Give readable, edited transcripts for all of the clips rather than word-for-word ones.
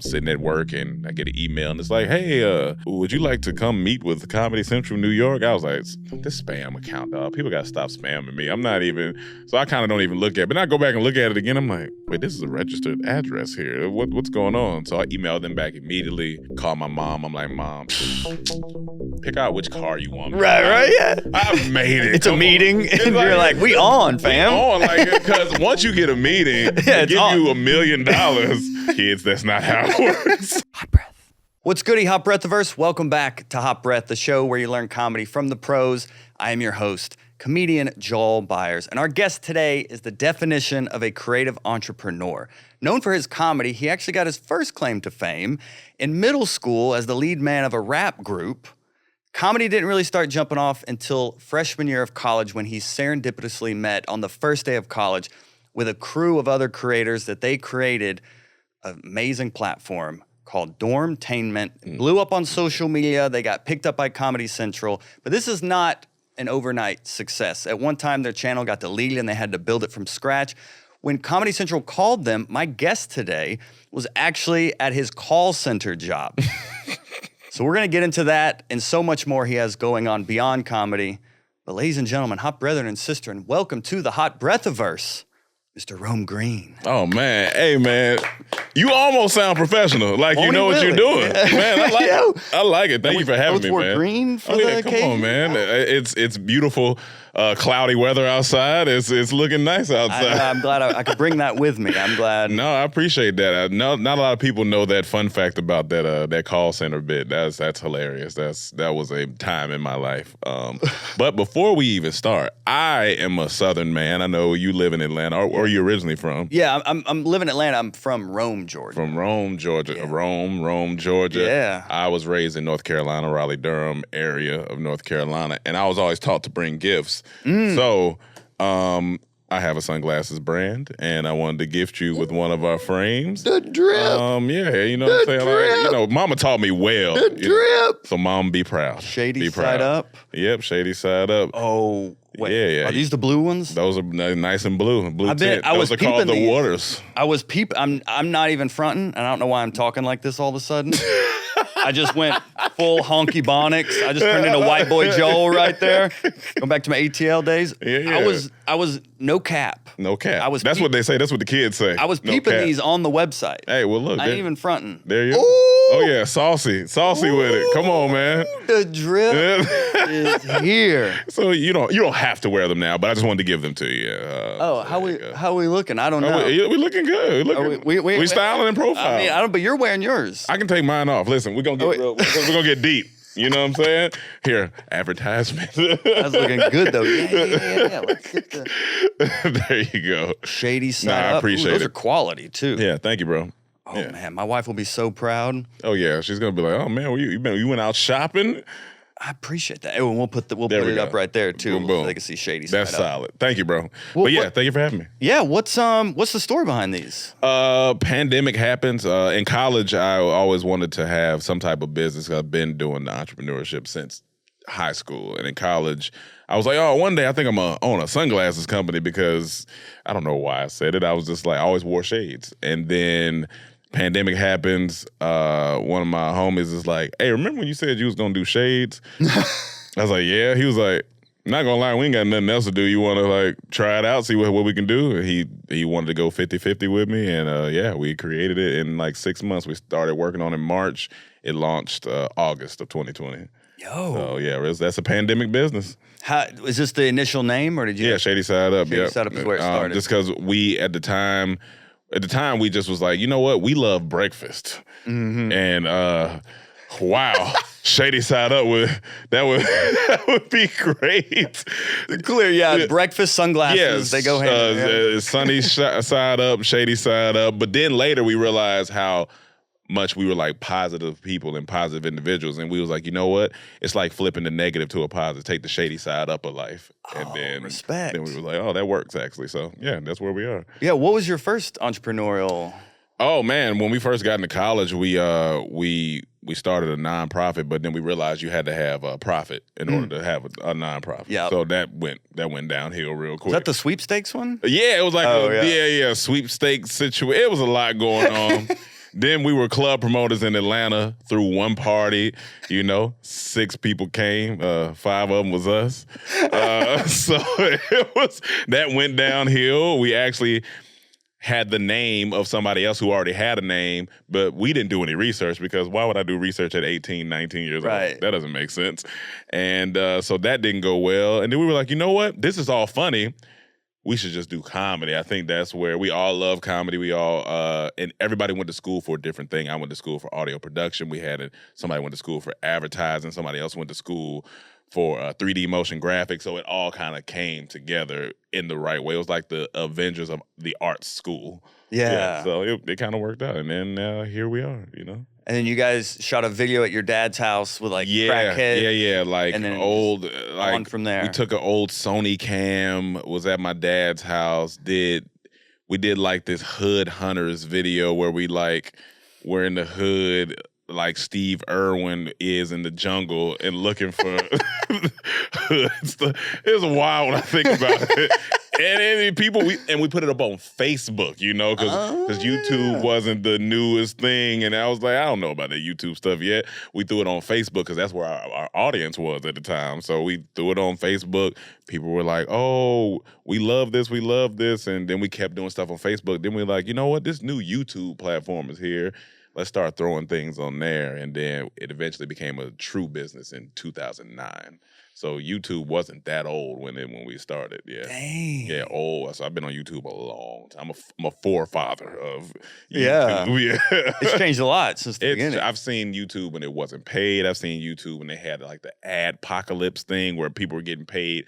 I'm sitting at work and I get an email and it's like, hey, would you like to come meet with Comedy Central New York? I was like, this spam account, dog. People got to stop spamming me. I'm not even, so I kind of don't even look at it. But then I go back and look at it again. I'm like, wait, this is a registered address here. What's going on? So I emailed them back immediately, called my mom. I'm like, Mom, pick out which car you want. Right, yeah. I made it. It's a meeting, and you're like, we on, fam. We on, like, because once you get a meeting, they give you $1 million. Kids, that's not how it works. Hot breath. What's goody, Hot Breathiverse? Welcome back to Hot Breath, the show where you learn comedy from the pros. I am your host, comedian Joel Byers, and our guest today is the definition of a creative entrepreneur. Known for his comedy, he actually got his first claim to fame in middle school as the lead man of a rap group. Comedy didn't really start jumping off until freshman year of college when he serendipitously met on the first day of college with a crew of other creators that they created an amazing platform called Dormtainment. It blew up on social media. They got picked up by Comedy Central. But this is not an overnight success. At one time, their channel got deleted and they had to build it from scratch. When Comedy Central called them, my guest today was actually at his call center job. So we're going to get into that and so much more he has going on beyond comedy. But ladies and gentlemen, hot brethren and sister, and welcome to the Hot Breathiverse, Mr. Rome Green. Oh, man. Hey, man. You almost sound professional. Like you know what you're doing. Man, I like it. Thank you for having me, man. Green for the occasion? Come on, man. It's beautiful. Cloudy weather outside. It's looking nice outside. I'm glad I could bring that with me. I'm glad. No, I appreciate that. Not a lot of people know that fun fact about that call center bit. That's hilarious. That was a time in my life. But before we even start, I am a Southern man. I know you live in Atlanta. Or are you originally from? Yeah, I'm living in Atlanta. I'm from Rome, Georgia. From Rome, Georgia. Yeah. Rome, Georgia. Yeah. I was raised in North Carolina, Raleigh-Durham area of North Carolina, and I was always taught to bring gifts. So, I have a sunglasses brand, and I wanted to gift you with one of our frames. The drip. Yeah, you know what I'm saying? Like, Mama taught me well. The drip. So, Mom, be proud. Shady be proud. Side up. Yep, shady side up. Oh, wait. Yeah. Are these the blue ones? Those are nice and blue. Blue tint. Those are called the waters. I was peeping. I'm not even fronting, and I don't know why I'm talking like this all of a sudden. I just went full honky bonics. I just turned into white boy Joel right there. Going back to my ATL days. Yeah. I was no cap. No cap. That's what they say. That's what the kids say. I was peeping these on the website. Hey, well, look. I ain't even fronting. There you go. Oh, yeah. Saucy with it. Come on, man. The drip is here. So you don't have to wear them now, but I just wanted to give them to you. How we looking? I don't know. We're looking good. We styling and profiling. I mean, but you're wearing yours. I can take mine off. Listen, we're gonna get deep. You know what I'm saying? Here, advertisement. That's looking good though. Yeah. Let's get the there you go. Shady side up. I appreciate it. Those are quality too. Yeah, thank you, bro. Oh man, my wife will be so proud. Oh yeah, she's gonna be like, oh man, you went out shopping. I appreciate that. And we'll put it up right there too. Boom, boom. So they can see Shady side That's up. solid. Thank you, bro. Thank you for having me. Yeah, what's the story behind these? Pandemic happens. In college, I always wanted to have some type of business. I've been doing the entrepreneurship since high school. And in college, I was like, oh, one day I think I'm going to own a sunglasses company because I don't know why I said it. I was just like, I always wore shades. And then pandemic happens. One of my homies is like, hey, remember when you said you was going to do shades? I was like, yeah. He was like, not gonna lie, we ain't got nothing else to do. You want to like try it out, see what we can do? And he wanted to go 50-50 with me, and we created it in like 6 months. We started working on it in March. It launched August of 2020. Yo. So yeah, that's a pandemic business. How is this the initial name, or did you? Yeah, Shady Side Up. Shady Side Up is where it started. Just because we at the time we just was like, you know what, we love breakfast, and wow. Shady Side Up that would be great. Clear, yeah. Breakfast sunglasses, yes, they go hand in hand. Sunny side up, shady side up. But then later we realized how much we were like positive people and positive individuals, and we was like, you know what? It's like flipping the negative to a positive. Take the shady side up of life, and then respect. Then we were like, oh, that works actually. So yeah, that's where we are. Yeah. What was your first entrepreneurial? Oh man, when we first got into college, we started a nonprofit, but then we realized you had to have a profit in order to have a nonprofit. Yeah. So that went downhill real quick. Was that the sweepstakes one? Yeah, it was like sweepstakes situation. It was a lot going on. Then we were club promoters in Atlanta through one party. 6 people came. 5 of them was us. So that went downhill. We actually had the name of somebody else who already had a name, but we didn't do any research because why would I do research at 18, 19 years old? That doesn't make sense. And so that didn't go well. And then we were like, you know what? This is all funny. We should just do comedy. I think that's where we all love comedy. We all, and everybody went to school for a different thing. I went to school for audio production. Somebody went to school for advertising. Somebody else went to school for 3D motion graphics. So it all kind of came together in the right way. It was like the Avengers of the arts school. Yeah. So it kind of worked out. And then here we are, And then you guys shot a video at your dad's house with crackhead. Yeah. Like and then old, on from there. We took an old Sony cam, was at my dad's house, we did like this Hood Hunters video where we're in the hood, like Steve Irwin is in the jungle and looking for hoods. It's wild when I think about it. And people, we put it up on Facebook, because YouTube wasn't the newest thing. And I was like, I don't know about the YouTube stuff yet. We threw it on Facebook because that's where our audience was at the time. So we threw it on Facebook. People were like, oh, we love this. And then we kept doing stuff on Facebook. Then we were like, you know what? This new YouTube platform is here. Let's start throwing things on there. And then it eventually became a true business in 2009. So YouTube wasn't that old when we started. Yeah. Dang. Yeah, old. So I've been on YouTube a long time. I'm a forefather of YouTube. Yeah. Yeah. It's changed a lot since the beginning. I've seen YouTube when it wasn't paid. I've seen YouTube when they had like the adpocalypse thing where people were getting paid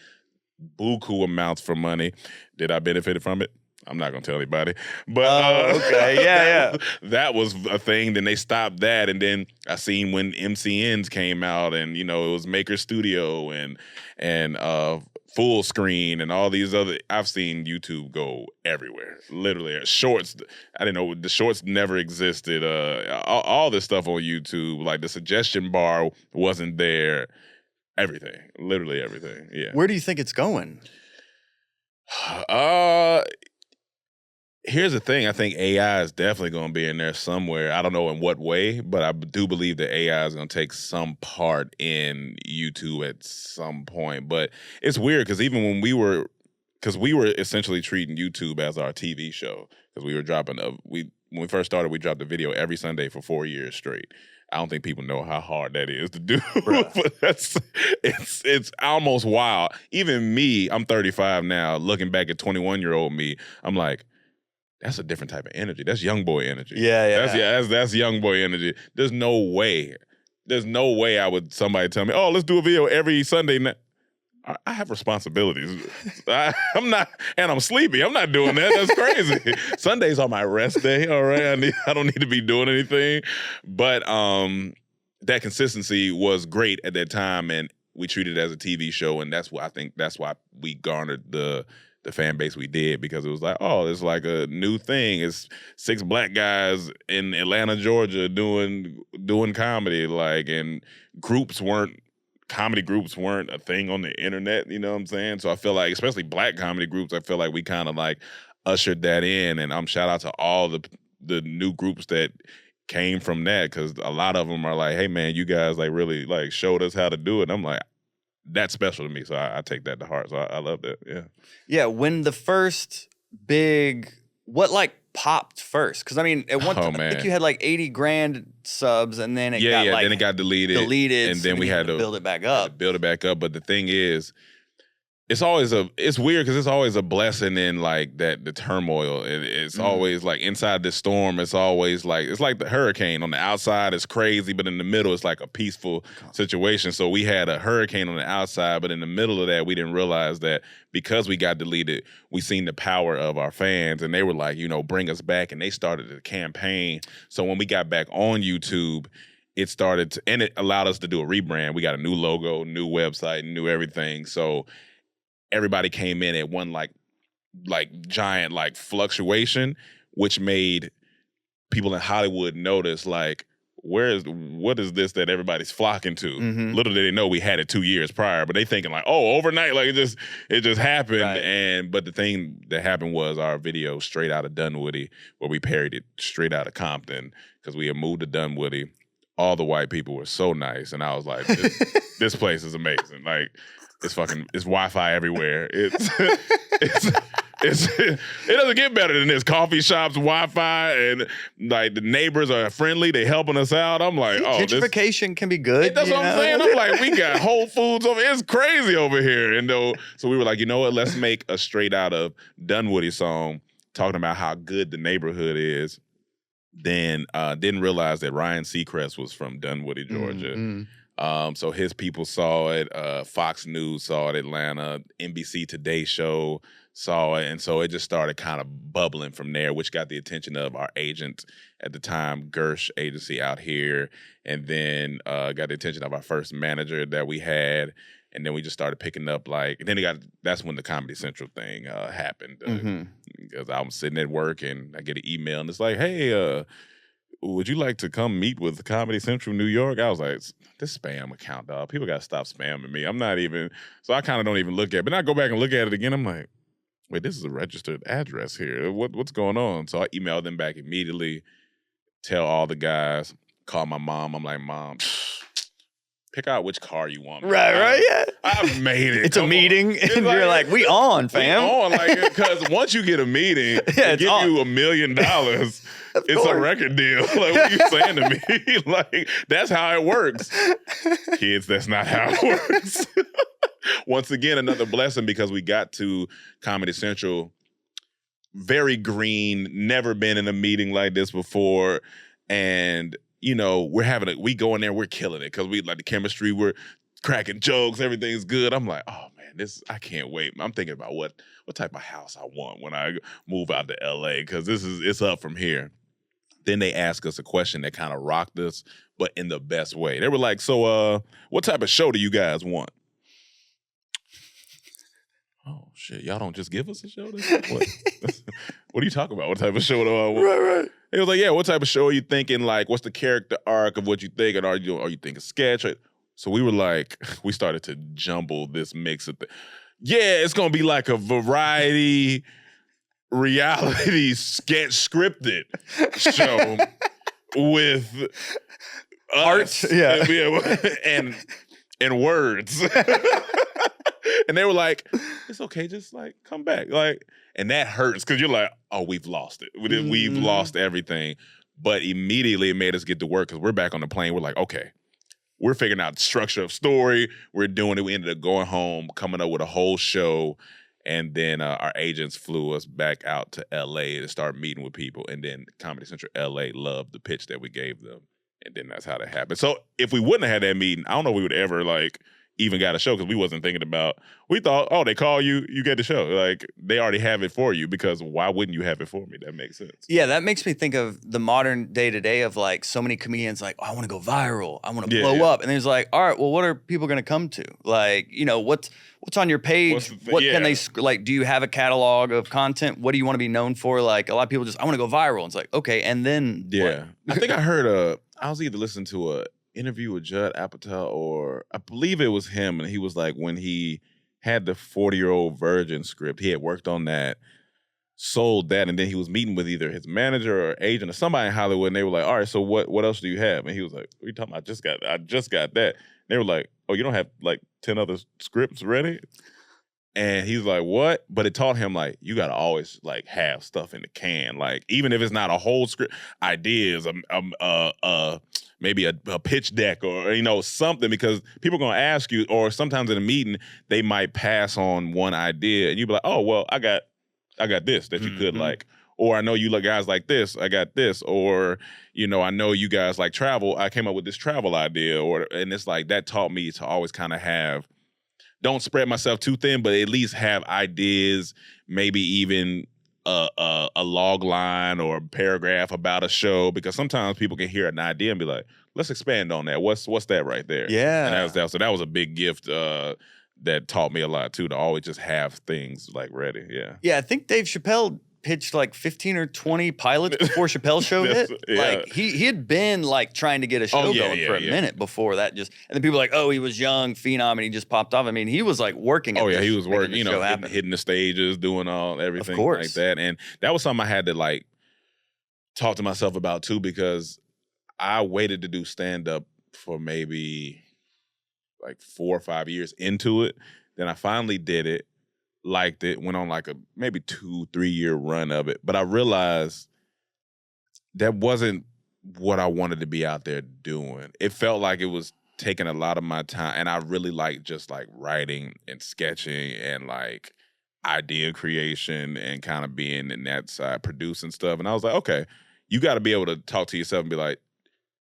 buku amounts for money. Did I benefit from it? I'm not gonna tell anybody, but okay, yeah. That was a thing. Then they stopped that, and then I seen when MCNs came out, and it was Maker Studio and Full Screen and all these other. I've seen YouTube go everywhere, literally. Shorts, I didn't know the shorts never existed. All this stuff on YouTube, like the suggestion bar wasn't there. Everything, literally everything. Yeah. Where do you think it's going? Here's the thing. I think AI is definitely going to be in there somewhere. I don't know in what way, but I do believe that AI is going to take some part in YouTube at some point. But it's weird because even when we were essentially treating YouTube as our TV show because we were dropping when we first started, we dropped a video every Sunday for 4 years straight. I don't think people know how hard that is to do, but it's almost wild. Even me, I'm 35 now, looking back at 21-year-old me, I'm like, that's a different type of energy. That's young boy energy. Yeah. That's young boy energy. There's no way somebody tell me, oh, let's do a video every Sunday night. I have responsibilities. I'm sleepy. I'm not doing that. That's crazy. Sundays are my rest day. All right, I don't need to be doing anything. But that consistency was great at that time, and we treated it as a TV show, and that's why we garnered the fan base we did, because it was like, oh, it's like a new thing. It's 6 black guys in Atlanta, Georgia doing comedy, and comedy groups weren't a thing on the internet, you know what I'm saying? So I feel like, especially black comedy groups, I feel like we kind of ushered that in, and shout out to all the new groups that came from that, because a lot of them are like, hey man, you guys really showed us how to do it. And I'm like, that's special to me, so I take that to heart. So I love that. Yeah. Yeah. When the first what popped first? Because I mean, at one time, I think you had 80 grand subs, and then it got deleted, and then we had to build it back up. But the thing is, it's weird because it's always a blessing in the turmoil. It's always inside this storm. It's always it's like the hurricane. On the outside, it's crazy, but in the middle, it's like a peaceful situation. So we had a hurricane on the outside, but in the middle of that, we didn't realize that because we got deleted, we seen the power of our fans, and they were like, bring us back, and they started a campaign. So when we got back on YouTube, it started and it allowed us to do a rebrand. We got a new logo, new website, new everything. So everybody came in at one giant fluctuation, which made people in Hollywood notice what is this that everybody's flocking to? Mm-hmm. Little did they know we had it 2 years prior, but they thinking like, oh, overnight, like it just happened. Right. But the thing that happened was our video Straight Out of Dunwoody, where we parodied Straight Out of Compton, because we had moved to Dunwoody. All the white people were so nice, and I was like, this place is amazing. Like, it's Wi-Fi everywhere. It doesn't get better than this. Coffee shops, Wi-Fi, and like the neighbors are friendly. They helping us out. I'm like, gentrification can be good. That's what I'm saying. I'm like, we got Whole Foods over. It's crazy over here. And so we were like, you know what? Let's make a Straight Out of Dunwoody song talking about how good the neighborhood is. Then didn't realize that Ryan Seacrest was from Dunwoody, Georgia. Mm-hmm. So his people saw it. Fox News saw it. Atlanta, NBC Today Show saw it. And so it just started kind of bubbling from there, which got the attention of our agent at the time, Gersh Agency out here. And then got the attention of our first manager that we had. And then we just started picking up that's when the Comedy Central thing happened. Because I'm sitting at work and I get an email and it's like, hey, would you like to come meet with Comedy Central New York? I was like, this spam account, dog. People got to stop spamming me. I'm not even, so I kind of don't even look at it. But I go back and look at it again. I'm like, wait, this is a registered address here. What's going on? So I emailed them back immediately, tell all the guys, call my mom. I'm like, Mom, pick out which car you want. Right, yeah. I've made it. It's a meeting, and you're like, we on, fam. We on, like, because once you get a meeting, they give you $1 million. It's a record deal. Like, what are you saying to me? Like, that's how it works. Kids, that's not how it works. Once again, another blessing, because we got to Comedy Central very green, never been in a meeting like this before, and we go in there, we're killing it because we like the chemistry, we're cracking jokes, everything's good. I'm like, oh man, I can't wait. I'm thinking about what type of house I want when I move out to LA, because it's up from here. Then they asked us a question that kind of rocked us, but in the best way. They were like, so what type of show do you guys want? Oh shit, y'all don't just give us a show? What? What are you talking about? What type of show do I want? Right. It was like, yeah, what type of show are you thinking? Like, what's the character arc of what you think? And are you thinking sketch? So we were like, we started to jumble this mix of things. Yeah, it's gonna be like a variety reality sketch scripted show with art, yeah, and words. And they were like, it's okay, just like come back. Like, and that hurts because you're like, oh, we've lost it. We've lost everything. But immediately it made us get to work because we're back on the plane. We're like, okay, we're figuring out the structure of story. We're doing it. We ended up going home, coming up with a whole show. And then our agents flew us back out to LA to start meeting with people. And then Comedy Central LA loved the pitch that we gave them. And then that's how that happened. So if we wouldn't have had that meeting, I don't know if we would ever even got a show, because we wasn't thinking about, we thought, oh, they call you, you get the show. Like, they already have it for you, because why wouldn't you have it for me? That makes sense. Yeah, that makes me think of the modern day-to-day of like so many comedians like, oh, I want to go viral. I want to blow up. And it's like, all right, well, what are people going to come to? Like, what's on your page? What can they, like, do you have a catalog of content? What do you want to be known for? Like, a lot of people just, I want to go viral. It's like, okay, and then what? I think I heard I was either listening to a interview with Judd Apatow, or I believe it was him, and he was like, when he had the 40-Year-Old Virgin script, he had worked on that, sold that, and then he was meeting with either his manager or agent or somebody in Hollywood, and they were like, all right, so what else do you have? And he was like, what are you talking about? I just got that. And they were like, oh, you don't have like 10 other scripts ready? And he's like, what? But it taught him, like, you got to always, like, have stuff in the can. Like, even if it's not a whole script, ideas, maybe a pitch deck or, something, because people are going to ask you, or sometimes in a meeting, they might pass on one idea, and you be like, oh, well, I got this that you could like. Or I know you guys like this, I got this. Or, I know you guys like travel, I came up with this travel idea. And it's like, that taught me to always kind of don't spread myself too thin, but at least have ideas, maybe even a log line or a paragraph about a show, because sometimes people can hear an idea and be like, let's expand on that. What's that right there? Yeah. And that was a big gift that taught me a lot too, to always just have things like ready. Yeah. Yeah, I think Dave Chappelle pitched like 15 or 20 pilots before Chappelle Show hit. Yeah. Like he had been like trying to get a show going for a minute before that. And then people were like, oh, he was young, phenom, and he just popped off. I mean, he was like working. At he was working. Hitting the stages, doing everything like that, and that was something I had to like talk to myself about too, because I waited to do stand up for maybe like 4 or 5 years into it. Then I finally did it, liked it, went on like a maybe 2-3 year run of it. But I realized that wasn't what I wanted to be out there doing. It felt like it was taking a lot of my time, and I really like just like writing and sketching and like idea creation and kind of being in that side, producing stuff. And I was like, okay, you got to be able to talk to yourself and be like,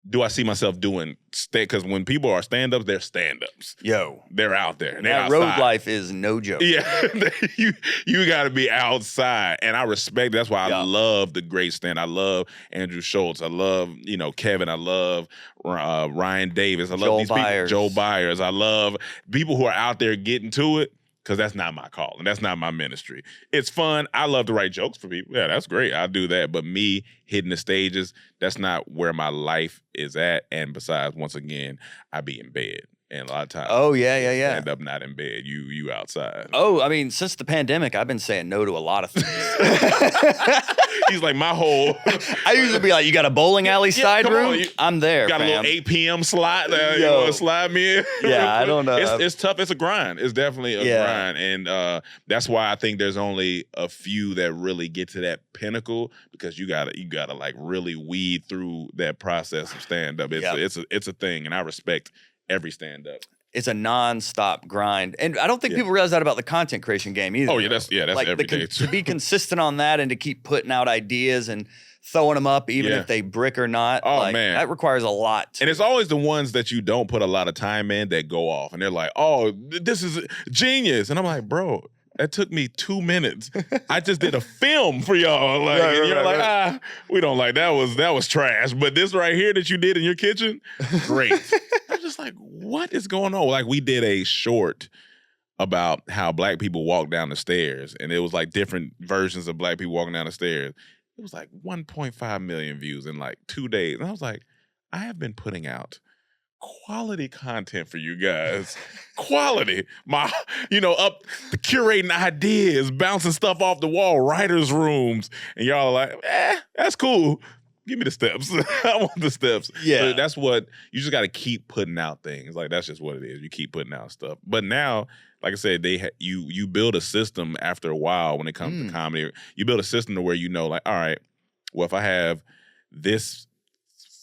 do I see myself doing because when people are stand-ups, they're stand-ups. They're out there. They're that outside. Road life is no joke. Yeah, you got to be outside, and I respect. That's why I love the great stand. I love Andrew Schultz. I love Kevin. I love Ryan Davis. I love people. Joe Byers. I love people who are out there getting to it. Because that's not my call, and that's not my ministry. It's fun. I love to write jokes for people. Yeah, that's great. I do that. But me hitting the stages, that's not where my life is at. And besides, once again, I be in bed. And a lot of times, stand up not in bed. You outside. Oh, I mean, since the pandemic, I've been saying no to a lot of things. He's like, my whole... I usually be like, you got a bowling alley side room? I'm there, got fam. a little 8 p.m. slot. You want to slide me in? Yeah, I don't know. It's tough. It's a grind. It's definitely a grind. And that's why I think there's only a few that really get to that pinnacle, because you gotta like really weed through that process of stand-up. It's a thing, and I respect every stand-up. It's a non-stop grind. And I don't think people realize that about the content creation game either. Oh, yeah, that's like every day. To be consistent on that and to keep putting out ideas and throwing them up, even if they brick or not. Oh, man. That requires a lot. And it's always the ones that you don't put a lot of time in that go off. And they're like, oh, this is genius. And I'm like, bro, that took me 2 minutes. I just did a film for y'all. Like, and you're like, we don't like that was trash. But this right here that you did in your kitchen, great. I'm just like, what is going on? Like, we did a short about how black people walk down the stairs, and it was like different versions of black people walking down the stairs. It was like 1.5 million views in like 2 days. And I was like, I have been putting out quality content for you guys. Quality. Up curating ideas, bouncing stuff off the wall, writers' rooms. And y'all are like, that's cool. Give me the steps. I want the steps. Yeah. So that's what, you just got to keep putting out things. Like, that's just what it is. You keep putting out stuff. But now, like I said, you build a system after a while when it comes to comedy. You build a system to where like, all right, well, if I have this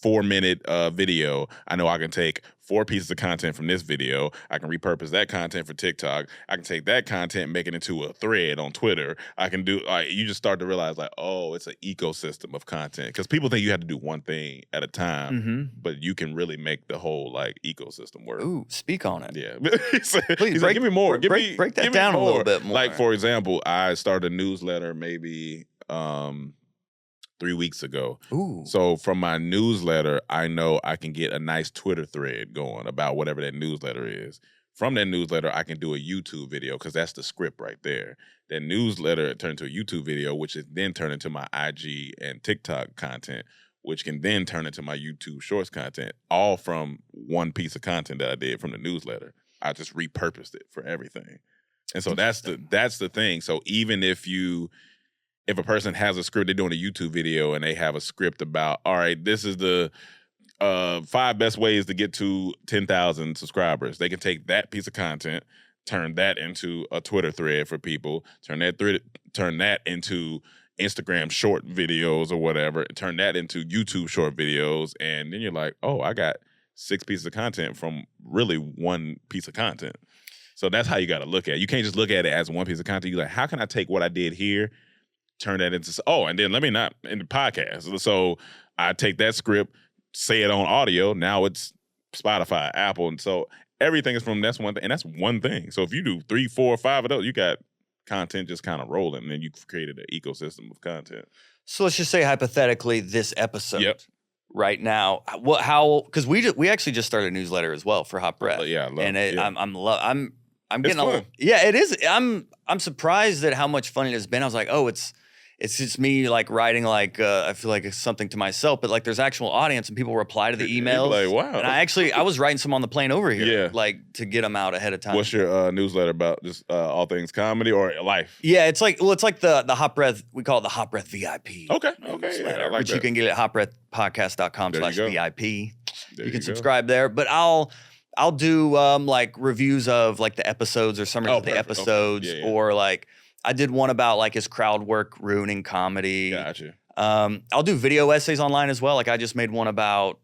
4-minute video, I know I can take 4 pieces of content from this video. I can repurpose that content for TikTok. I can take that content and make it into a thread on Twitter. I can do, you just start to realize like, oh, it's an ecosystem of content. Because people think you have to do one thing at a time, but you can really make the whole like ecosystem work. Ooh, speak on it. Yeah. Please, give me more. Break that down a little bit more. Like, for example, I started a newsletter maybe 3 weeks ago. Ooh. So from my newsletter, I know I can get a nice Twitter thread going about whatever that newsletter is. From that newsletter, I can do a YouTube video because that's the script right there. That newsletter turned into a YouTube video, which is then turned into my IG and TikTok content, which can then turn into my YouTube Shorts content, all from one piece of content that I did from the newsletter. I just repurposed it for everything. And so that's the thing. So even if a person has a script, they're doing a YouTube video and they have a script about, all right, this is the 5 best ways to get to 10,000 subscribers. They can take that piece of content, turn that into a Twitter thread for people, turn that into Instagram short videos or whatever, turn that into YouTube short videos, and then you're like, oh, I got 6 pieces of content from really one piece of content. So that's how you got to look at it. You can't just look at it as one piece of content. You're like, how can I take what I did here, turn that into, and then let me not in the podcast. So I take that script, say it on audio. Now it's Spotify, Apple. And so everything is that's one thing. And that's one thing. So if you do 3, 4, 5 of those, you got content just kind of rolling, and then you've created an ecosystem of content. So let's just say hypothetically this episode right now, because we actually just started a newsletter as well for Hot Breath. Yeah, I love and it. I'm getting a little, it is. I'm surprised at how much fun it has been. I was like, oh, it's it's just me like writing like I feel like it's something to myself, but like there's actual audience and people reply to the emails. Like, wow. And I was writing some on the plane over here, Yeah. like to get them out ahead of time. What's your newsletter about? Just all things comedy or life? Yeah, it's like the Hot Breath. We call it the Hot Breath VIP. Okay. Newsletter, Yeah, I like which that. you can get at hotbreathpodcast.com/VIP. There You can go. subscribe there, but I'll do like reviews of like the episodes or summaries of the perfect. Okay. episodes, Yeah. or like I did one about like his crowd work ruining comedy. Gotcha. I'll do video essays online as well. Like I just made one about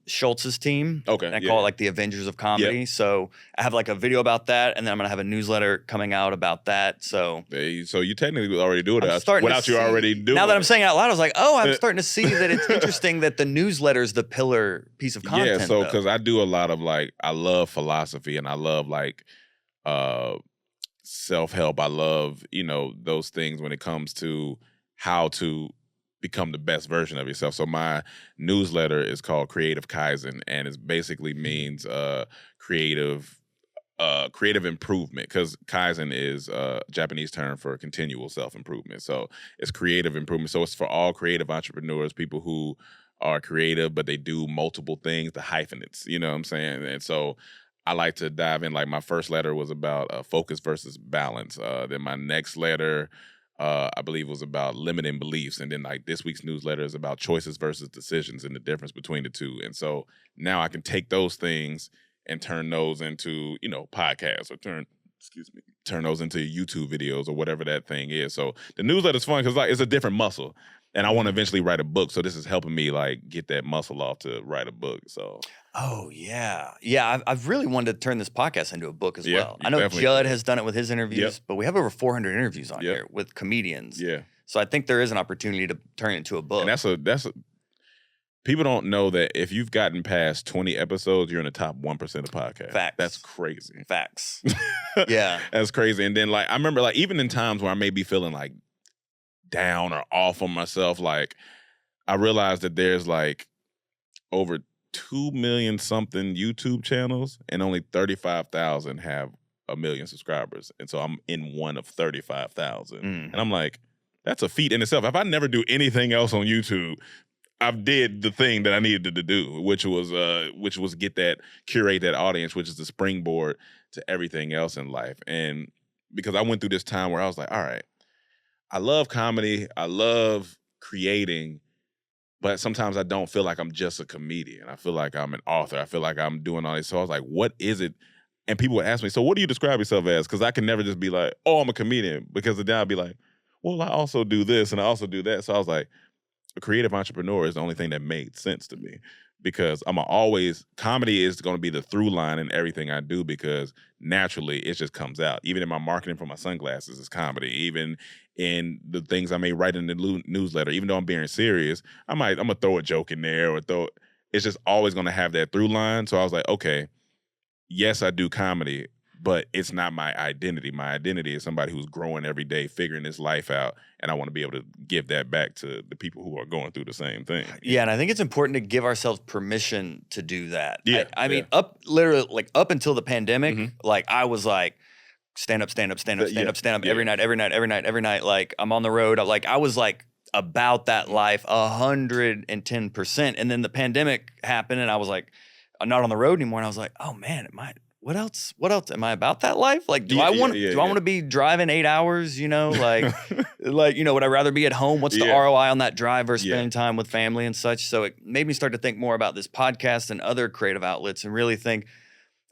Schultz's team. Okay, And I yeah. call it like the Avengers of Comedy. So I have like a video about that, and then I'm gonna have a newsletter coming out about that. So So you technically already do it I'm starting without to you see- already doing Now that I'm it. saying it out loud, I was like, oh, I'm starting to see that it's interesting that the newsletter's the pillar piece of content. Yeah, so though. because I do a lot of like, I love philosophy and I love like self-help. I love, those things when it comes to how to become the best version of yourself. So my newsletter is called Creative Kaizen, and it basically means creative improvement, because Kaizen is a Japanese term for continual self-improvement. So it's creative improvement. So it's for all creative entrepreneurs, people who are creative, but they do multiple things, the hyphenates, you know what I'm saying? And so I like to dive in. Like my first letter was about focus versus balance. Then my next letter, I believe, was about limiting beliefs. And then like this week's newsletter is about choices versus decisions and the difference between the two. And so now I can take those things and turn those into, podcasts, or turn those into YouTube videos or whatever that thing is. So the newsletter's fun because like it's a different muscle. And I want to eventually write a book. So this is helping me like get that muscle off to write a book. So Oh yeah, yeah. I've really wanted to turn this podcast into a book as Yeah, well. you I know definitely Judd could. has done it with his interviews, Yep. but we have over 400 interviews on Yep. here with comedians. yeah. So I think there is an opportunity to turn it into a book. And that's a people don't know that if you've gotten past 20 episodes, you're in the top 1% of podcasts. Facts. That's crazy. Facts. Yeah. That's crazy. And then like I remember like even in times where I may be feeling like down or off on myself, like I realized that there's like over 2 million something YouTube channels and only 35,000 have 1 million subscribers. And so I'm in one of 35,000. And I'm like, that's a feat in itself. If I never do anything else on YouTube, I've did the thing that I needed to do, which was curate that audience, which is the springboard to everything else in life. And because I went through this time where I was like, all right, I love comedy, I love creating, but sometimes I don't feel like I'm just a comedian. I feel like I'm an author. I feel like I'm doing all this. So I was like, what is it? And people would ask me, so what do you describe yourself as? Because I can never just be like, oh, I'm a comedian. Because then I'd be like, well, I also do this and I also do that. So I was like, a creative entrepreneur is the only thing that made sense to me, because comedy is going to be the through line in everything I do, because naturally it just comes out. Even in my marketing for my sunglasses is comedy. Even in the things I may write in the newsletter, even though I'm being serious, I'm going to throw a joke in there it's just always going to have that through line. So I was like, okay, yes, I do comedy, but it's not my identity. My identity is somebody who's growing every day, figuring his life out, and I want to be able to give that back to the people who are going through the same thing. Yeah, and I think it's important to give ourselves permission to do that. Yeah, I mean, yeah. up until the pandemic, like I was like, stand up Yeah. every night. Like I'm on the road. I was like about that life 110%. And then the pandemic happened, and I was like, I'm not on the road anymore. And I was like, oh man, what else am I about that life? Like, do I want to be driving 8 hours, like, would I rather be at home? What's the ROI on that drive versus spending time with family and such? So it made me start to think more about this podcast and other creative outlets, and really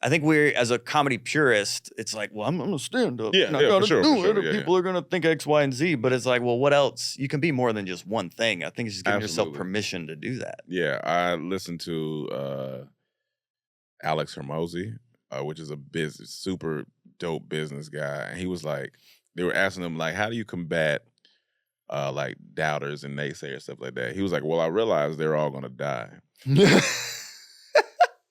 I think we're, as a comedy purist, it's like, well, I'm going to stand up. Yeah, and I yeah, gotta for sure, do for sure, it. yeah, People are going to think X, Y, and Z. But it's like, well, what else? You can be more than just one thing. I think it's just giving yourself Absolutely. permission to do that. Yeah, I listened to Alex Hermosi, which is a super dope business guy. And he was like, they were asking him, like, how do you combat like doubters and naysayers, stuff like that? He was like, well, I realized they're all going to die.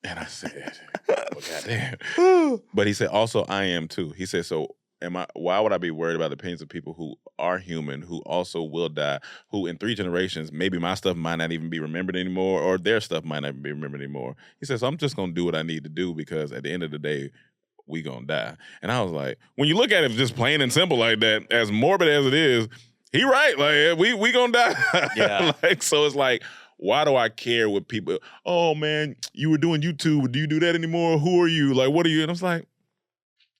And I said, well, goddamn. But he said, also, I am too. He said, so why would I be worried about the opinions of people who are human, who also will die, who in 3 generations, maybe my stuff might not even be remembered anymore, or their stuff might not be remembered anymore. He said, so I'm just going to do what I need to do, because at the end of the day, we going to die. And I was like, when you look at it just plain and simple like that, as morbid as it is, he right. Like we gonna die. Yeah. Like so, it's like, why do I care what people? Oh man, you were doing YouTube. Do you do that anymore? Who are you? Like, what are you? And I was like,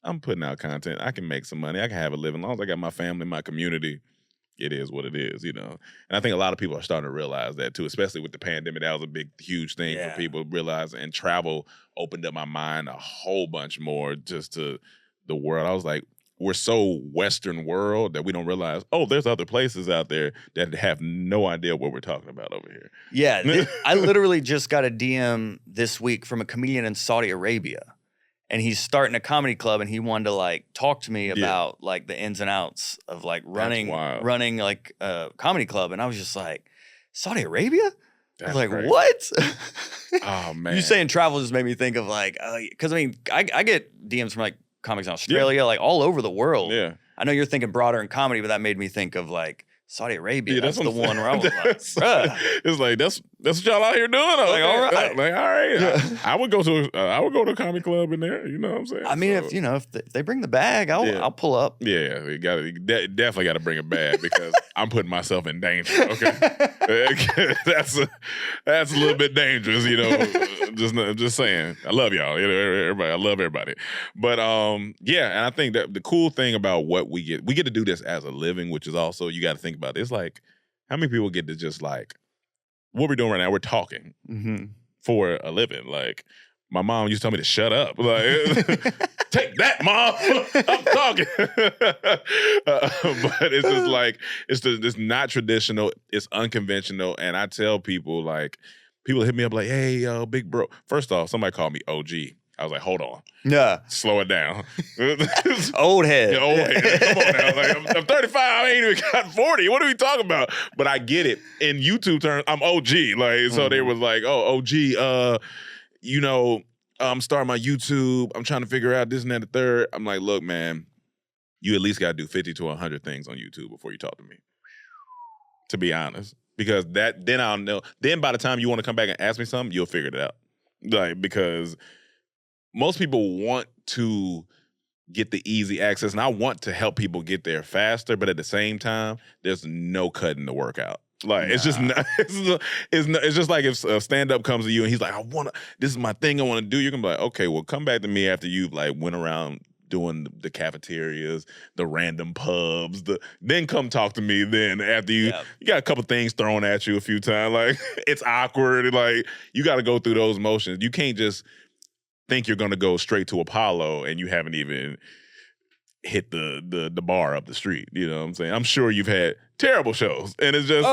I'm putting out content. I can make some money. I can have a living. As long as I got my family, my community, it is what it is, you know. And I think a lot of people are starting to realize that too, especially with the pandemic. That was a big, huge thing for people to realize. And travel opened up my mind a whole bunch more just to the world. I was like, we're so Western world that we don't realize, oh, there's other places out there that have no idea what we're talking about over here. Yeah, I literally just got a DM this week from a comedian in Saudi Arabia. And he's starting a comedy club, and he wanted to like talk to me about like the ins and outs of like running like a comedy club. And I was just like, Saudi Arabia? I was like, what? Oh man! You saying travel just made me think of like, because I mean, I get DMs from like comics in Australia, like all over the world. Yeah, I know you're thinking broader in comedy, but that made me think of like Saudi Arabia. Yeah, that's the one where I was like, bruh. It's like that's what y'all out here doing. Like, all right, like all right. Yeah. I would go to a comedy club in there. You know what I'm saying? I mean, if they bring the bag, I'll pull up. Yeah, you definitely got to bring a bag because I'm putting myself in danger. Okay, that's a little bit dangerous. You know, just saying. I love y'all. You know, everybody. I love everybody. But yeah, and I think that the cool thing about what we get to do this as a living, which is also you got to think about. It's like how many people get to just like. What we're doing right now, we're talking for a living. Like, my mom used to tell me to shut up. Like, take that, Mom. I'm talking. But it's just like, it's not traditional. It's unconventional. And I tell people, like, people hit me up like, hey, big bro. First off, somebody called me OG. I was like, hold on. Yeah. Slow it down. Old head. Yeah, old head. Come on now. Like, I'm 35. I ain't even got 40. What are we talking about? But I get it. In YouTube terms, I'm OG. Like, so they was like, oh, OG, you know, I'm starting my YouTube. I'm trying to figure out this and that, the third. I'm like, look, man, you at least got to do 50 to 100 things on YouTube before you talk to me. To be honest. Because then I'll know. Then by the time you want to come back and ask me something, you'll figure it out. Like, because most people want to get the easy access, and I want to help people get there faster, but at the same time, there's no cutting the workout. Like, it's just not, it's just like if a stand-up comes to you and he's like, this is my thing I want to do, you're going to be like, okay, well, come back to me after you've like went around doing the cafeterias, the random pubs, then come talk to me then after you got a couple things thrown at you a few times. Like, it's awkward. Like, you got to go through those motions. You can't just think you're going to go straight to Apollo and you haven't even hit the bar up the street. You know what I'm saying? I'm sure you've had terrible shows, and it's just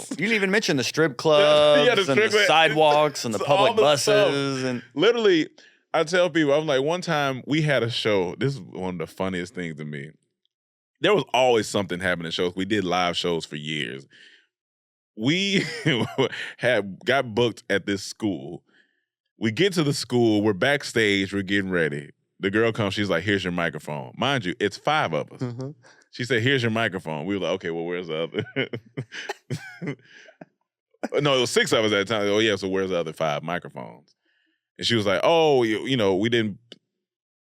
you didn't even mention the strip clubs and the sidewalks and the public buses and literally. I tell people, I'm like, one time we had a show. This is one of the funniest things to me. There was always something happening in shows. We did live shows for years. We got booked at this school. We get to the school, we're backstage, we're getting ready. The girl comes, she's like, here's your microphone. Mind you, it's 5 of us. Mm-hmm. She said, here's your microphone. We were like, okay, well, where's the other? No, it was 6 of us at the time. Oh, yeah, so where's the other 5 microphones? And she was like, oh, you know, we didn't.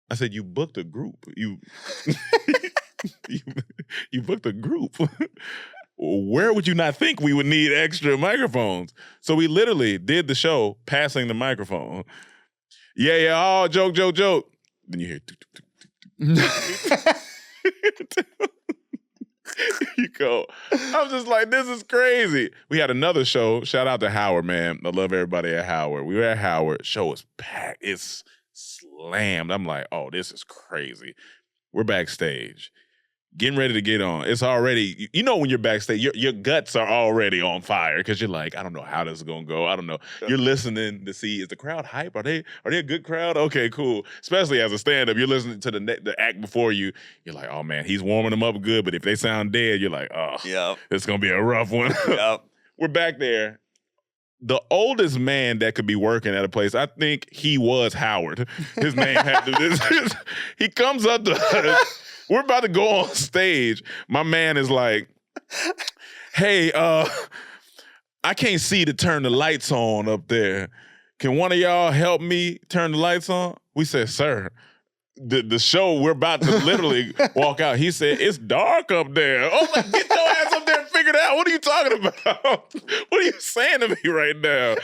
I said, you booked a group. You booked a group. Where would you not think we would need extra microphones? So we literally did the show passing the microphone. Yeah, oh, joke. Then you hear, you go, I'm just like, this is crazy. We had another show. Shout out to Howard, man. I love everybody at Howard. We were at Howard. Show was packed. It's slammed. I'm like, oh, this is crazy. We're backstage. Getting ready to get on. It's already, you know, when you're backstage, your guts are already on fire because you're like, I don't know how this is gonna go. I don't know. You're listening to see, is the crowd hype? Are they a good crowd? Okay, cool. Especially as a stand-up, you're listening to the act before you. You're like, oh man, he's warming them up good. But if they sound dead, you're like, oh, it's gonna be a rough one. Yep. We're back there. The oldest man that could be working at a place, I think he was Howard. His name had to. He comes up to us. We're about to go on stage. My man is like, hey, I can't see to turn the lights on up there. Can one of y'all help me turn the lights on? We said, sir, the show, we're about to literally walk out. He said, "It's dark up there." Oh, like, get your ass up there and figure it out. What are you talking about? What are you saying to me right now?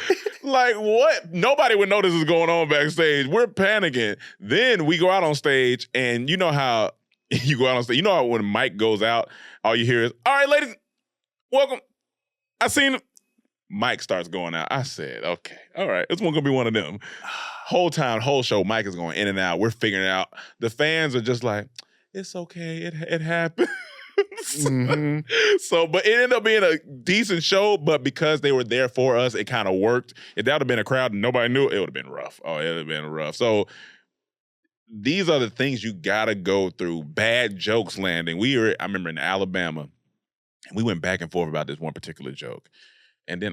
Like, what? Nobody would know this is going on backstage. We're panicking. Then we go out on stage, and you know how you go out on stage. You know how when Mike goes out, all you hear is, "All right, ladies, welcome. I seen him." Mike starts going out. I said, okay, all right, it's gonna be one of them. Whole time, whole show, Mike is going in and out. We're figuring it out. The fans are just like, it's okay, it happened. So, but it ended up being a decent show, but because they were there for us, it kind of worked. If that would have been a crowd and nobody knew, it would have been rough. Oh, it would have been rough. So these are the things you gotta go through. Bad jokes landing. I remember in Alabama, and we went back and forth about this one particular joke. And then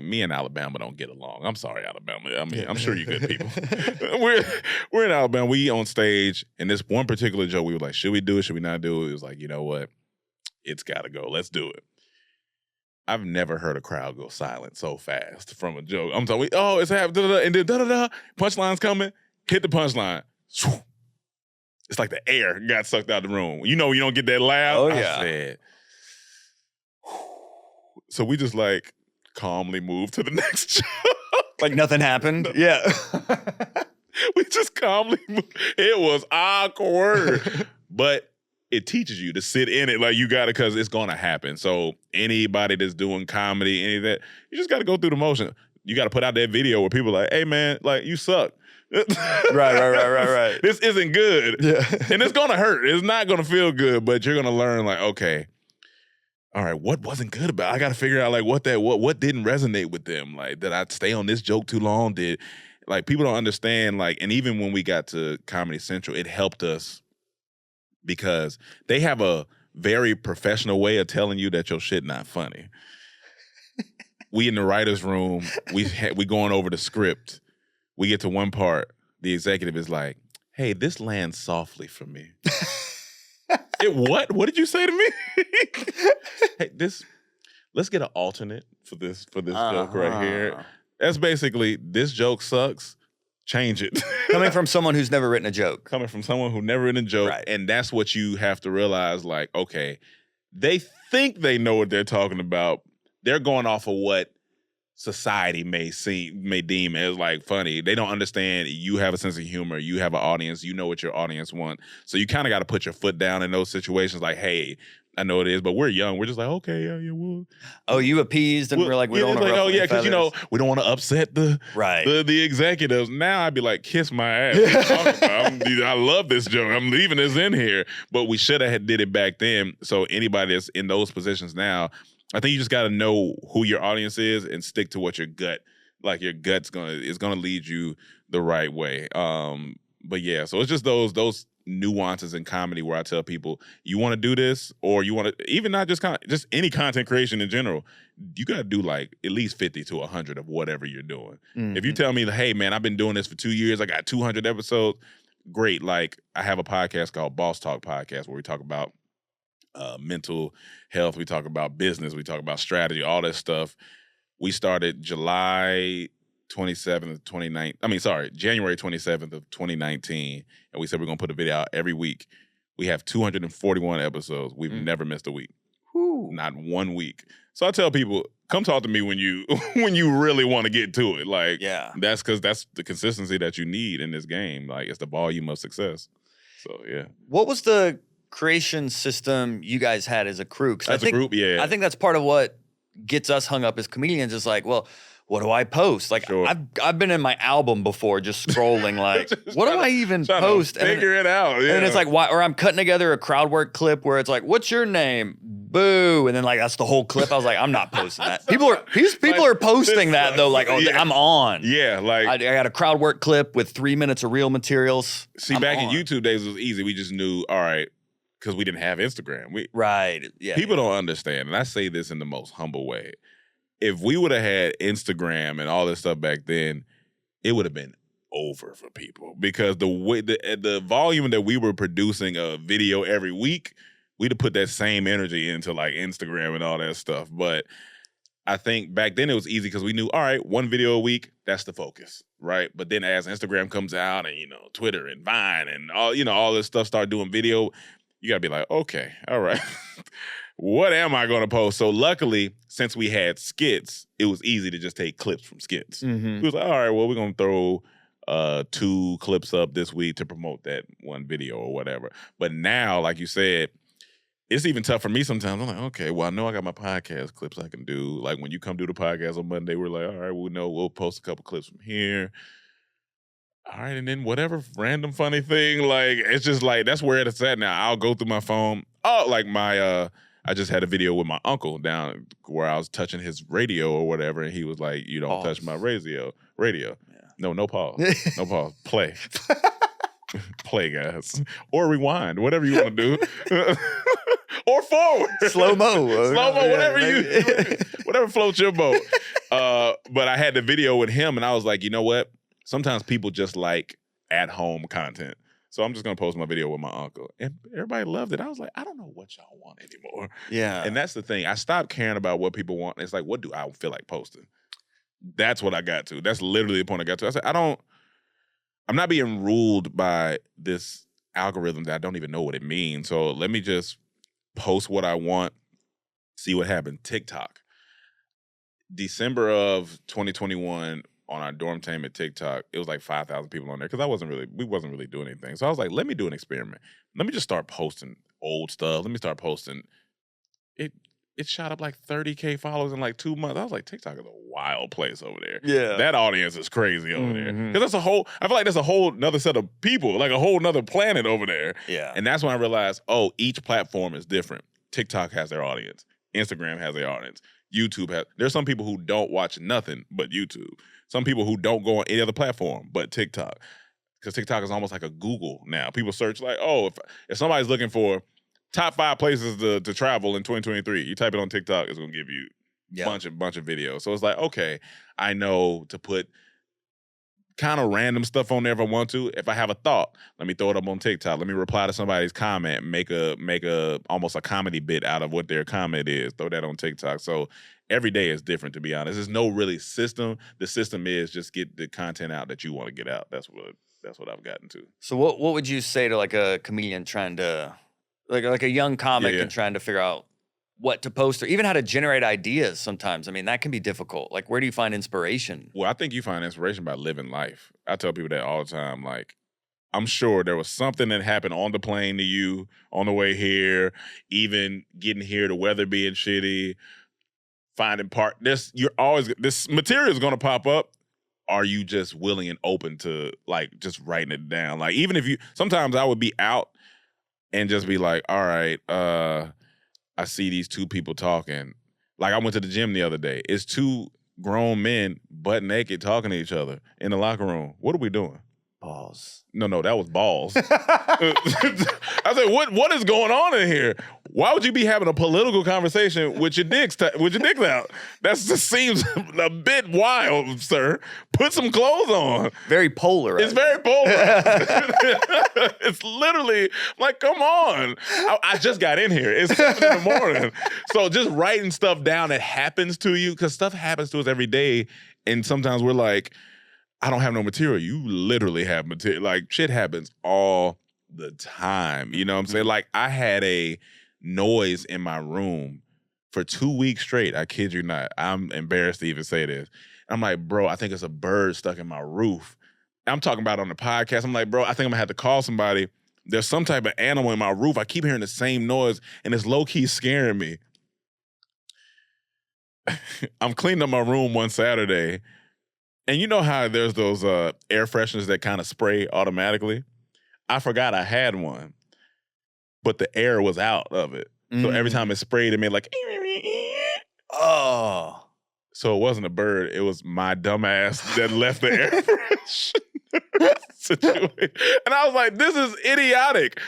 me and Alabama don't get along. I'm sorry, Alabama. I mean, I'm sure you're good people. we're in Alabama. We on stage, and this one particular joke, we were like, should we do it? Should we not do it? It was like, you know what? It's got to go. Let's do it. I've never heard a crowd go silent so fast from a joke. I'm talking, oh, it's happening, and then da-da-da, punchline's coming, hit the punchline. It's like the air got sucked out of the room. You know you don't get that laugh? Oh, yeah. I said, so we just like, calmly move to the next joke. Like nothing happened? Yeah. We just calmly moved. It was awkward. But it teaches you to sit in it like you got to, because it's going to happen. So anybody that's doing comedy, any of that, you just got to go through the motion. You got to put out that video where people are like, hey, man, like, you suck. Right. This isn't good. Yeah. And it's going to hurt. It's not going to feel good, but you're going to learn like, okay, all right, what wasn't good about it? I got to figure out like what didn't resonate with them. Like, did I stay on this joke too long? Like, people don't understand, like, and even when we got to Comedy Central, it helped us because they have a very professional way of telling you that your shit not funny. We in the writer's room, we going over the script. We get to one part, the executive is like, hey, this lands softly for me. What? What did you say to me? Hey, let's get an alternate for this joke right here. That's basically, this joke sucks, change it. Coming from someone who's never written a joke. Coming from someone who never written a joke. Right. And that's what you have to realize, like, okay, they think they know what they're talking about. They're going off of what society may deem as like funny. They don't understand you have a sense of humor. You have an audience. You know what your audience want. So you kind of got to put your foot down in those situations. Like, hey, I know it is, but we're young. We're just like, okay, yeah, we'll. Oh, you appeased and we're like, we don't want to. Like, oh yeah, because we don't want to upset the executives. Now I'd be like, kiss my ass. I love this joke. I'm leaving this in here, but we should have did it back then. So anybody that's in those positions now, I think you just got to know who your audience is and stick to what your gut, like your gut's is gonna lead you the right way. But yeah, so it's just those nuances in comedy where I tell people, you want to do this, or you want to even not just just any content creation in general, you got to do like at least 50 to 100 of whatever you're doing. Mm-hmm. If you tell me, hey man, I've been doing this for 2 years, I got 200 episodes, great. Like, I have a podcast called Boss Talk Podcast where we talk about mental health, we talk about business, we talk about strategy, all that stuff. We started January 27th of 2019, and we said we're going to put a video out every week. We have 241 episodes. We've never missed a week. Whew. Not 1 week. So I tell people, come talk to me when you really want to get to it. Like, yeah, that's because that's the consistency that you need in this game. Like, it's the volume of success. So yeah. What was the creation system you guys had as a crew? As a group, yeah. I think that's part of what gets us hung up as comedians is like, well, what do I post? Like, sure. I've been in my album before just scrolling like, what do I even post? Figure it out. Yeah. And it's like, why? Or I'm cutting together a crowd work clip where it's like, what's your name? Boo. And then like, that's the whole clip. I was like, I'm not posting that. People are posting that though. Like, oh, yeah. I'm on. Yeah. Like, I got a crowd work clip with 3 minutes of real materials. See, back in YouTube days, it was easy. We just knew, all right, because we didn't have Instagram. Right. Yeah. People don't understand, and I say this in the most humble way. If we would have had Instagram and all this stuff back then, it would have been over for people, because the way the volume that we were producing a video every week, we'd have put that same energy into like Instagram and all that stuff. But I think back then it was easy because we knew, all right, one video a week, that's the focus, right? But then as Instagram comes out and, Twitter and Vine and all this stuff start doing video, you got to be like, okay, all right, what am I going to post? So luckily, since we had skits, it was easy to just take clips from skits. We was like, all right, well, we're going to throw 2 clips up this week to promote that one video or whatever. But now, like you said, it's even tough for me sometimes. I'm like, okay, well, I know I got my podcast clips I can do. Like when you come do the podcast on Monday, we're like, all right, we'll post a couple clips from here. All right, and then whatever random funny thing, like it's just like that's where it's at now. I'll go through my phone. Oh, like I just had a video with my uncle down where I was touching his radio or whatever, and he was like, "You don't touch my radio." Yeah. No pause. No pause. Play. Play, guys. Or rewind. Whatever you want to do. Or forward. Slow-mo. Whatever floats your boat. But I had the video with him, and I was like, you know what? Sometimes people just like at-home content. So I'm just going to post my video with my uncle. And everybody loved it. I was like, I don't know what y'all want anymore. Yeah. And that's the thing. I stopped caring about what people want. It's like, what do I feel like posting? That's what I got to. That's literally the point I got to. I said, I'm not being ruled by this algorithm that I don't even know what it means. So let me just post what I want, see what happens. TikTok. December of 2021 on our Dormtainment TikTok, it was like 5,000 people on there because we wasn't really doing anything. So I was like, let me do an experiment. Let me just start posting old stuff. Let me start posting. It shot up like 30K followers in like 2 months. I was like, TikTok is a wild place over there. Yeah. That audience is crazy over there. Because I feel like there's a whole nother set of people, like a whole nother planet over there. Yeah. And that's when I realized, each platform is different. TikTok has their audience. Instagram has their audience. There's some people who don't watch nothing but YouTube. Some people who don't go on any other platform but TikTok. Because TikTok is almost like a Google now. People search like, if somebody's looking for top 5 places to travel in 2023, you type it on TikTok, it's going to give you a bunch of videos. So it's like, okay, I know to put kind of random stuff on there if I want to. If I have a thought, let me throw it up on TikTok. Let me reply to somebody's comment, make a almost a comedy bit out of what their comment is, throw that on TikTok. So every day is different, to be honest. There's no really system. The system is just get the content out that you want to get out. That's what I've gotten to. So what would you say to like a comedian trying to like a young comic and trying to figure out what to post or even how to generate ideas sometimes? I mean, that can be difficult. Like, where do you find inspiration? Well, I think you find inspiration by living life. I tell people that all the time. Like, I'm sure there was something that happened on the plane to you, on the way here, even getting here, the weather being shitty, finding this material is going to pop up. Are you just willing and open to like just writing it down? Like, even if sometimes I would be out and just be like, all right, I see these 2 people talking. Like, I went to the gym the other day. It's 2 grown men butt naked talking to each other in the locker room. What are we doing? Balls. No, that was balls. I said, what is going on in here? Why would you be having a political conversation with your dicks out? That just seems a bit wild, sir. Put some clothes on. Very polarized. It's very polarized. It's literally like, come on. I just got in here. It's 7 in the morning. So just writing stuff down that happens to you, because stuff happens to us every day, and sometimes we're like, I don't have no material. You literally have material. Like, shit happens all the time. You know what I'm saying? Like, I had a noise in my room for 2 weeks straight. I kid you not. I'm embarrassed to even say this. I'm like, bro, I think it's a bird stuck in my roof. I'm talking about it on the podcast. I'm like, bro, I think I'm gonna have to call somebody. There's some type of animal in my roof. I keep hearing the same noise, and it's low-key scaring me. I'm cleaning up my room one Saturday, and you know how there's those air fresheners that kind of spray automatically? I forgot I had one, but the air was out of it. So every time it sprayed, it made like, oh. So it wasn't a bird. It was my dumb ass that left the air freshener situation. And I was like, this is idiotic.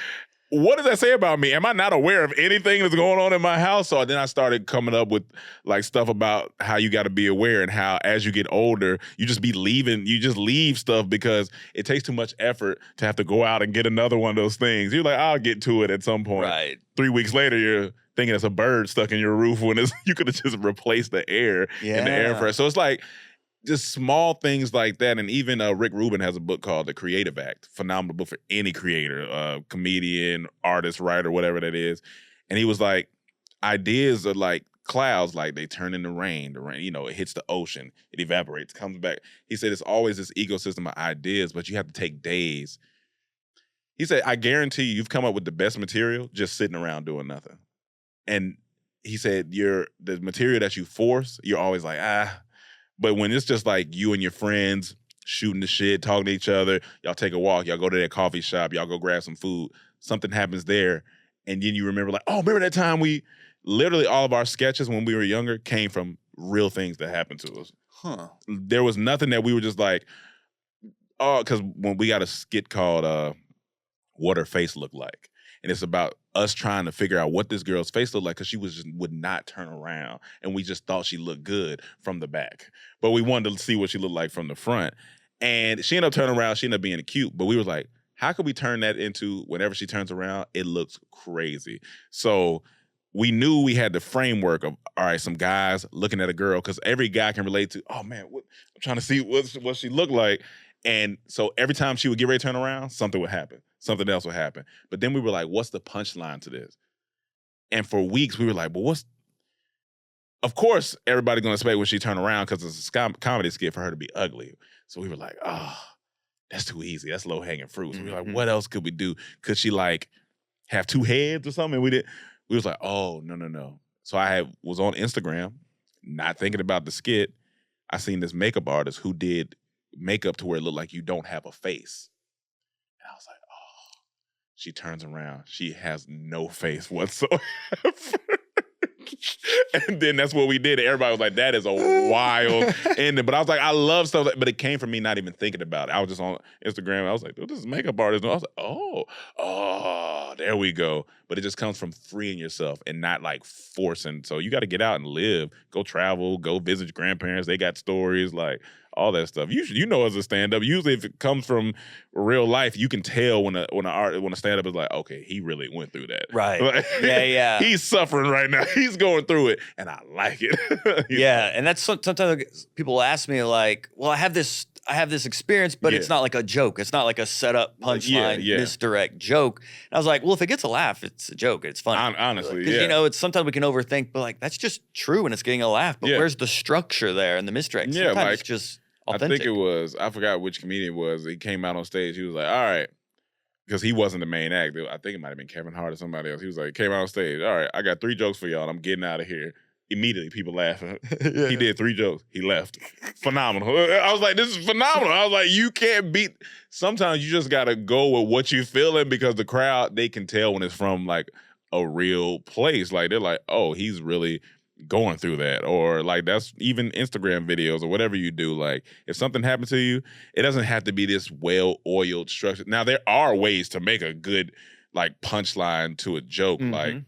what does that say about me? Am I not aware of anything that's going on in my house? So then I started coming up with like stuff about how you got to be aware and how as you get older, you just leave stuff because it takes too much effort to have to go out and get another one of those things. You're like, I'll get to it at some point. Right. 3 weeks later, you're thinking it's a bird stuck in your roof when you could have just replaced the air in the air fryer. So it's like, just small things like that. And even Rick Rubin has a book called The Creative Act. Phenomenal book for any creator, comedian, artist, writer, whatever that is. And he was like, ideas are like clouds, like they turn into rain. The rain, it hits the ocean, it evaporates, comes back. He said it's always this ecosystem of ideas, but you have to take days. He said, I guarantee you've come up with the best material just sitting around doing nothing. And he said, the material that you force, you're always like, But when it's just like you and your friends shooting the shit, talking to each other, y'all take a walk, y'all go to that coffee shop, y'all go grab some food, something happens there, and then you remember like, oh, remember that time literally all of our sketches when we were younger came from real things that happened to us. Huh. There was nothing that we were just like, oh, because when we got a skit called What Her Face Looked Like. And it's about us trying to figure out what this girl's face looked like because she would not turn around. And we just thought she looked good from the back. But we wanted to see what she looked like from the front. And she ended up turning around. She ended up being cute. But we were like, how could we turn that into whenever she turns around, it looks crazy. So we knew we had the framework of, all right, some guys looking at a girl because every guy can relate to, oh, man, I'm trying to see what she looked like. And so every time she would get ready to turn around, something would happen. Something else would happen. But then we were like, what's the punchline to this? And for weeks, we were like, well, of course, everybody's going to expect when she turned around because it's a comedy skit for her to be ugly. So we were like, that's too easy. That's low-hanging fruit. So we were like, what else could we do? Could she like have two heads or something? We was like, oh, no. So I was on Instagram, not thinking about the skit. I seen this makeup artist who did makeup to where it looked like you don't have a face. And I was like, she turns around. She has no face whatsoever. And then that's what we did. Everybody was like, that is a wild ending. But I was like, I love stuff. But it came from me not even thinking about it. I was just on Instagram. I was like, oh, this is makeup artist. And I was like, oh, there we go. But it just comes from freeing yourself and not like forcing. So you got to get out and live. Go travel. Go visit your grandparents. They got stories, like all that stuff. You know, as a stand-up, usually if it comes from real life, you can tell when a stand-up is like, okay, he really went through that. Right. Like, Yeah. He's suffering right now. He's going through it, and I like it. Yeah, and that's sometimes people ask me like, well, I have this experience, but it's not like a joke. It's not like a setup punchline misdirect joke. And I was like, well, if it gets a laugh, it's a joke. It's funny. Honestly, because it's sometimes we can overthink, but like that's just true and it's getting a laugh. But where's the structure there and the misdirect? Sometimes like, it's just authentic. I think it was, I forgot which comedian it was. He came out on stage. He was like, all right, because he wasn't the main actor. I think it might have been Kevin Hart or somebody else. He was like, came out on stage. All right, I got 3 jokes for y'all. And I'm getting out of here. Immediately, people laughing. He did 3 jokes. He left. Phenomenal. I was like, this is phenomenal. I was like, you can't beat. Sometimes you just got to go with what you're feeling because the crowd, they can tell when it's from like a real place. Like, they're like, oh, he's really going through that. Or like, that's even Instagram videos or whatever you do. Like, if something happened to you, it doesn't have to be this well-oiled structure. Now, there are ways to make a good like punchline to a joke. Like,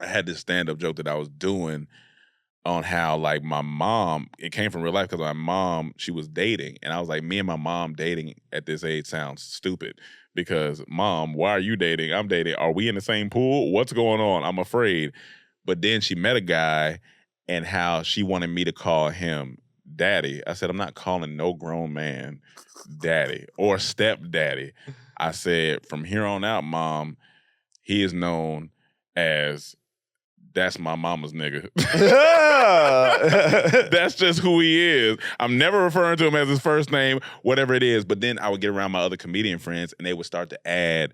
I had this stand-up joke that I was doing on how, like, my mom, it came from real life because my mom, she was dating. And I was like, me and my mom dating at this age sounds stupid because, Mom, why are you dating? I'm dating. Are we in the same pool? What's going on? I'm afraid. But then she met a guy and how she wanted me to call him daddy. I said, I'm not calling no grown man daddy or stepdaddy. I said, from here on out, Mom, he is known as... that's my mama's nigga. That's just who he is. I'm never referring to him as his first name, whatever it is. But then I would get around my other comedian friends and they would start to add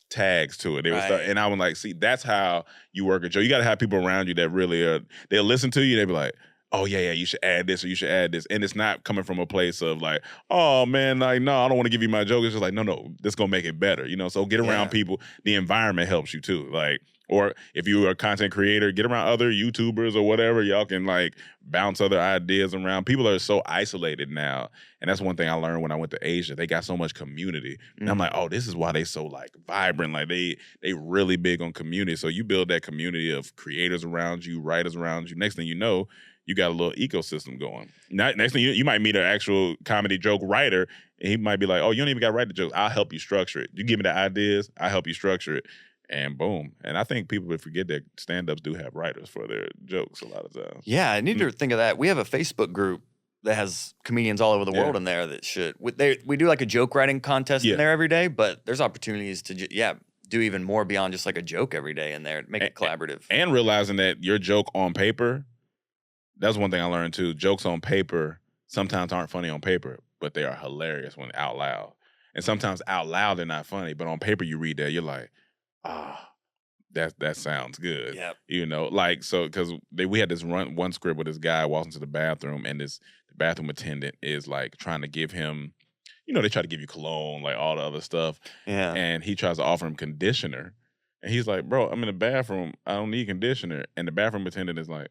tags to it. They would start, and I was like, see, that's how you work a joke. You got to have people around you that really they'll listen to you. They'll be like, oh yeah, you should add this or you should add this. And it's not coming from a place of like, oh man, like, no, I don't want to give you my joke. It's just like, no, this gonna make it better. So get around people. The environment helps you too. Like, or if you are a content creator, get around other YouTubers or whatever. Y'all can like bounce other ideas around. People are so isolated now. And that's one thing I learned when I went to Asia. They got so much community. And I'm like, oh, this is why they so like vibrant. Like they really big on community. So you build that community of creators around you, writers around you. Next thing you know, you got a little ecosystem going. Next thing you might meet an actual comedy joke writer, and he might be like, oh, you don't even got to write the jokes. I'll help you structure it. You give me the ideas, I'll help you structure it. And boom. And I think people would forget that stand-ups do have writers for their jokes a lot of times. Yeah, I need to think of that. We have a Facebook group that has comedians all over the world in there that should. We do like a joke writing contest in there every day, but there's opportunities to, do even more beyond just like a joke every day in there. Make it collaborative. And realizing that your joke on paper, that's one thing I learned too. Jokes on paper sometimes aren't funny on paper, but they are hilarious when out loud. And sometimes out loud they're not funny, but on paper you read that, you're like, that sounds good. Yep. Like, so because we had this one script where this guy walks into the bathroom and the bathroom attendant is like trying to give him, they try to give you cologne, like all the other stuff. Yeah. And he tries to offer him conditioner. And he's like, bro, I'm in the bathroom. I don't need conditioner. And the bathroom attendant is like,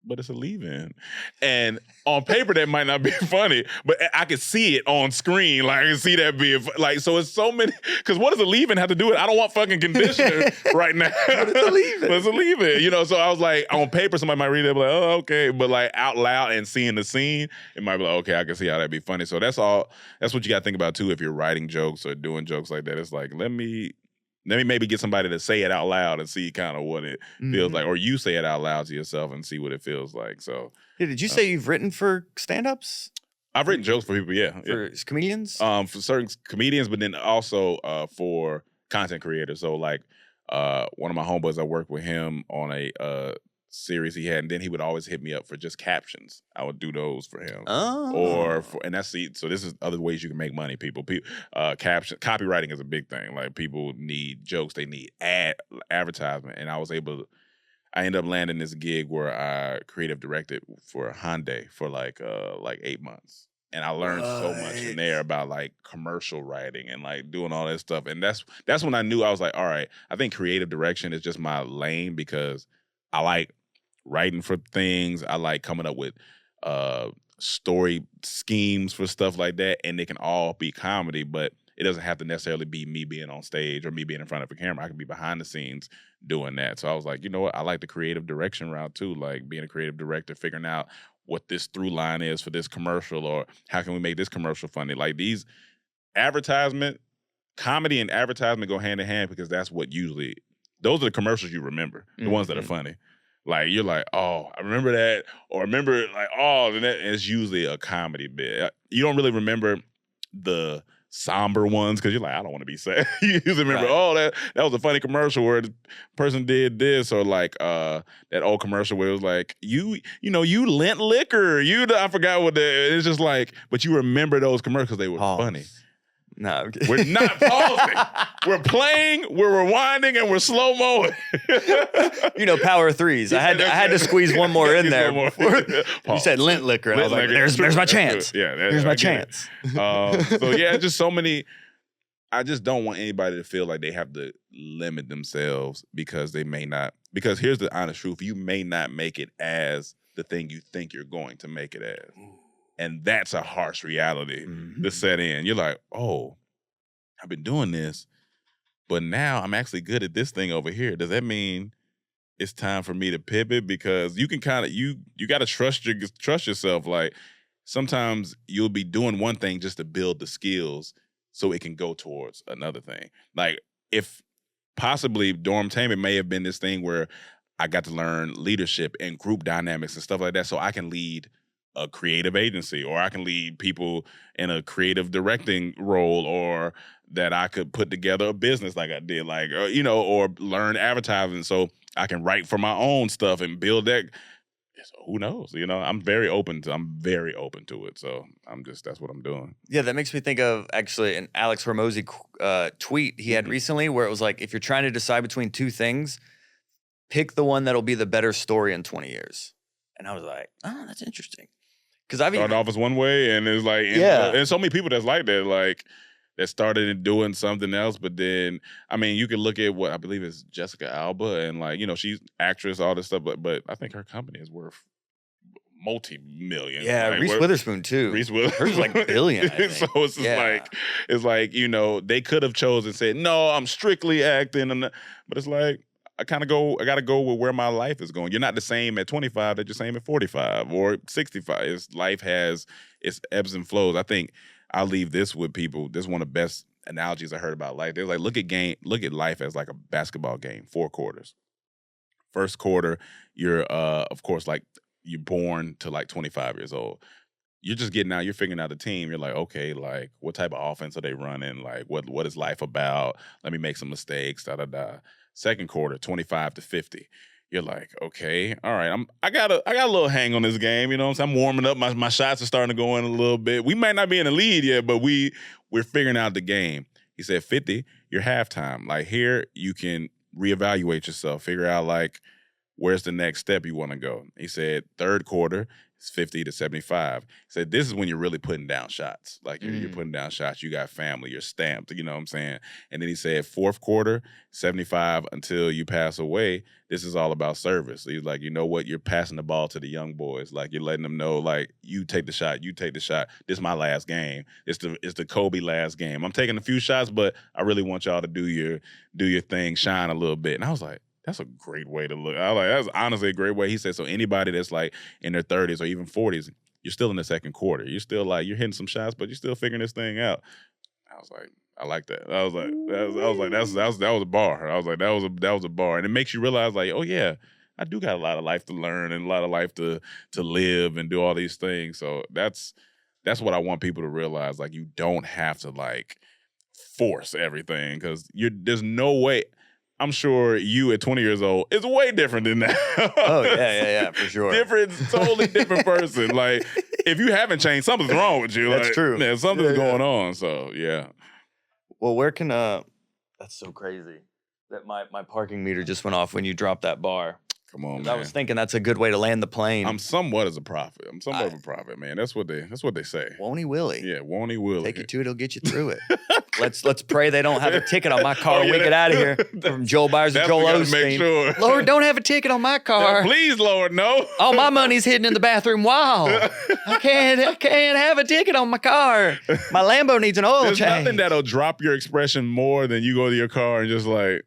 but it's a leave-in. And on paper, that might not be funny, but I could see it on screen. Like, I can see that being, like, so it's so many, because what does a leave-in have to do with it? I don't want fucking conditioner right now. But it's a leave-in. But it's a leave-in, so I was like, on paper, somebody might read it, like, oh, okay. But like out loud and seeing the scene, it might be like, okay, I can see how that'd be funny. So that's what you got to think about too if you're writing jokes or doing jokes like that. It's like, let me maybe get somebody to say it out loud and see kind of what it feels like. Or you say it out loud to yourself and see what it feels like. So, did you say you've written for stand-ups? I've written jokes for people, For comedians? For certain comedians, but then also for content creators. So like one of my homeboys, I worked with him on a series he had, and then he would always hit me up for just captions. I would do those for him. And that's so this is other ways you can make money, people. Copywriting is a big thing. Like people need jokes, they need advertisement. And I ended up landing this gig where I creative directed for Hyundai for like 8 months. And I learned so much in there about like commercial writing and like doing all that stuff. And that's when I knew. I was like, all right, I think creative direction is just my lane because I like writing for things. I like coming up with story schemes for stuff like that, and they can all be comedy, but it doesn't have to necessarily be me being on stage or me being in front of a camera. I can be behind the scenes doing that. So I was like, you know what? I like the creative direction route too, like being a creative director, figuring out what this through line is for this commercial or how can we make this commercial funny. Like these comedy and advertisement go hand in hand because that's what those are the commercials you remember, the ones that are funny. Like, you're like, oh, I remember that. Or remember, like, oh, and it's usually a comedy bit. You don't really remember the somber ones because you're like, I don't want to be sad. You usually remember, oh, that was a funny commercial where the person did this. Or like that old commercial where it was like, you lent liquor. I forgot what it's just like, but you remember those commercials because they were funny. No, we're not pausing. We're playing, we're rewinding, and we're slow-moing. Power threes. I had to squeeze one more in there. You said lint liquor, and I was like, there's my chance. There's my chance. Just so many. I just don't want anybody to feel like they have to limit themselves because they may not. Because here's the honest truth. You may not make it as the thing you think you're going to make it as. And that's a harsh reality to set in. You're like, oh, I've been doing this, but now I'm actually good at this thing over here. Does that mean it's time for me to pivot? Because you can kind of, you got to trust yourself. Like sometimes you'll be doing one thing just to build the skills so it can go towards another thing. Like if possibly Dormtainment may have been this thing where I got to learn leadership and group dynamics and stuff like that so I can lead a creative agency, or I can lead people in a creative directing role, or that I could put together a business like I did, like, or learn advertising so I can write for my own stuff and build that. So who knows? I'm very open to it. So that's what I'm doing. Yeah, that makes me think of actually an Alex Hormozy tweet he had recently where it was like, if you're trying to decide between two things, pick the one that'll be the better story in 20 years. And I was like, oh, that's interesting. Because I've started off as one way, and it's like, and so many people that's like that, like that started doing something else. But then, I mean, you can look at what I believe is Jessica Alba, and like, she's actress, all this stuff. But I think her company is worth multi-million. Yeah, like, Reese Witherspoon too. Reese Witherspoon, hers is like billion. I think. So it's just it's like they could have chosen said, no, I'm strictly acting, but it's like I got to go with where my life is going. You're not the same at 25 that you're same at 45 or 65. Life has its ebbs and flows. I think I'll leave this with people. This is one of the best analogies I heard about life. They're like, look at life as like a basketball game, 4 quarters. First quarter, you're of course like you're born to like 25 years old. You're just getting out, you're figuring out the team. You're like, okay, like what type of offense are they running? Like what is life about? Let me make some mistakes, da-da-da. Second quarter, 25 to 50. You're like, okay, all right, I got a little hang on this game, you know what I'm saying? I'm warming up, my shots are starting to go in a little bit. We might not be in the lead yet, but we're figuring out the game. He said 50, you're halftime. Like here, you can reevaluate yourself, figure out like, where's the next step you want to go? He said third quarter is 50 to 75. He said this is when you're really putting down shots. Like you're putting down shots. You got family. You're stamped. You know what I'm saying? And then he said fourth quarter, 75 until you pass away. This is all about service. He's like, you know what? You're passing the ball to the young boys. Like you're letting them know, like you take the shot. You take the shot. This is my last game. It's the Kobe last game. I'm taking a few shots, but I really want y'all to do your thing, shine a little bit. And I was like, that's a great way to look. I was like, that's honestly a great way. He said, so anybody that's like in their 30s or even 40s, you're still in the second quarter. You're still like, you're hitting some shots, but you're still figuring this thing out. I was like, I like that. I was like, that was a bar. I was like, that was a bar. And it makes you realize like, oh yeah, I do got a lot of life to learn and a lot of life to live and do all these things. So that's what I want people to realize. Like you don't have to like force everything because there's no way. I'm sure you at 20 years old is way different than that. Oh, yeah, for sure. Totally different person. Like, if you haven't changed, something's wrong with you. That's like, true. Yeah, something's going on. So, yeah. Well, where can, that's so crazy that my parking meter just went off when you dropped that bar. Come on, man. I was thinking that's a good way to land the plane. I'm somewhat as a prophet. I'm somewhat of a prophet, man. That's what they say. Won't he, will he? Yeah, won't he, will he? Take you to it, he'll get you through it. Let's pray they don't have a ticket on my car when we get out of here. From Joel Byers and Joel Osteen. Make sure. Lord, don't have a ticket on my car. No, please, Lord, no. All my money's hidden in the bathroom wall. I can't have a ticket on my car. My Lambo needs an oil change. There's nothing that'll drop your expression more than you go to your car and just like,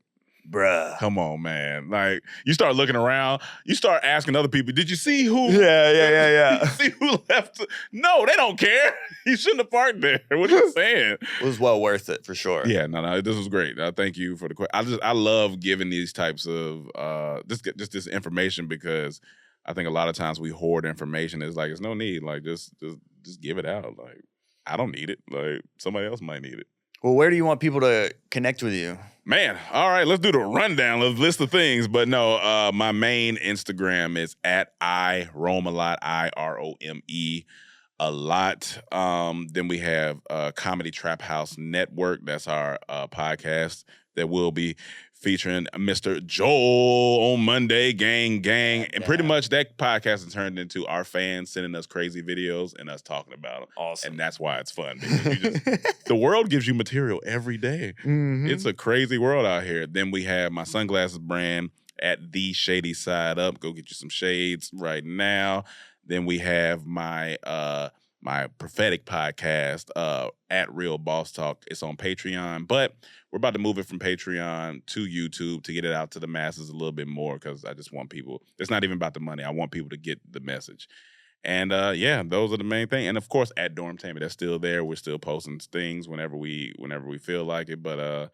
bruh. Come on, man. Like, you start looking around, you start asking other people, did you see who? Yeah. Did you see who left? No, they don't care. You shouldn't have parked there. What are you saying? It was well worth it, for sure. Yeah, no, this was great. Thank you for the question. I love giving these types of, this information because I think a lot of times we hoard information. It's like, there's no need. Like, just give it out. Like, I don't need it. Like, somebody else might need it. Well, where do you want people to connect with you? Man, all right, let's do the rundown. Let's list the things. But no, my main Instagram is at IRomeALot, IROME a lot. Then we have Comedy Trap House Network. That's our podcast that will be featuring Mr. Joel on Monday, gang. And pretty much that podcast has turned into our fans sending us crazy videos and us talking about them. Awesome. And that's why it's fun. Because the world gives you material every day. Mm-hmm. It's a crazy world out here. Then we have my sunglasses brand at The Shady Side Up. Go get you some shades right now. Then we have my my prophetic podcast at Real Boss Talk. It's on Patreon, but we're about to move it from Patreon to YouTube to get it out to the masses a little bit more because I just want people. It's not even about the money. I want people to get the message. And yeah, those are the main thing. And of course, at Dormtainment, that's still there. We're still posting things whenever we feel like it. But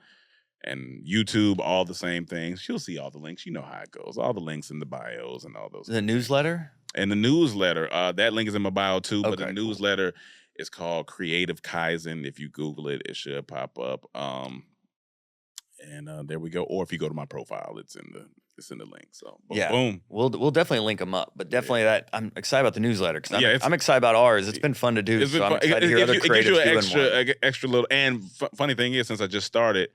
and YouTube, all the same things. You'll see all the links. You know how it goes. All the links in the bios and all those. The newsletter? And the newsletter, that link is in my bio too, but the Okay, newsletter is called Creative Kaizen. If you Google it, it should pop up. And there we go. Or if you go to my profile, it's in the link. So yeah, boom. We'll definitely link them up. But definitely that I'm excited about the newsletter because I'm excited about ours. It's been fun to do. So I'm excited to hear other creatives doing more. Extra little. And funny thing is, since I just started,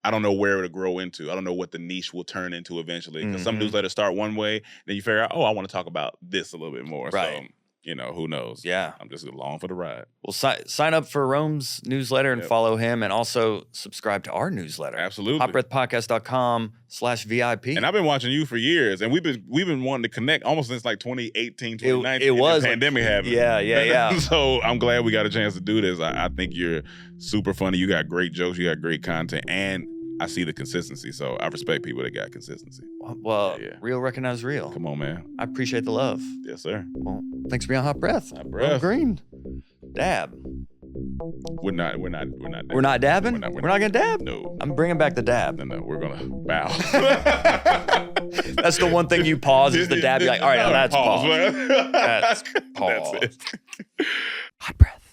I don't know where it'll grow into. I don't know what the niche will turn into eventually. Because some newsletters start one way, then you figure out, I want to talk about this a little bit more. Right. So, who knows? Yeah. I'm just along for the ride. Well, sign up for Rome's newsletter and follow him, and also subscribe to our newsletter. Absolutely. HotBreathPodcast.com/VIP. And I've been watching you for years, and we've been wanting to connect almost since like 2018, 2019. It was the pandemic happened. Yeah. So I'm glad we got a chance to do this. I think you're super funny. You got great jokes. You got great content, and I see the consistency. So I respect people that got consistency. Well, real recognize real. Come on, man. I appreciate the love. Yes, sir. Well, thanks for being on Hot Breath. Hot Breath. Rome Green. Dab. We're not dabbing. We're not dabbing? We're not gonna dab? No. I'm bringing back the dab. No, we're gonna bow. That's the one thing you pause is the dab. You're like, all right, now that's pause. Man. That's pause. That's it. Hot Breath.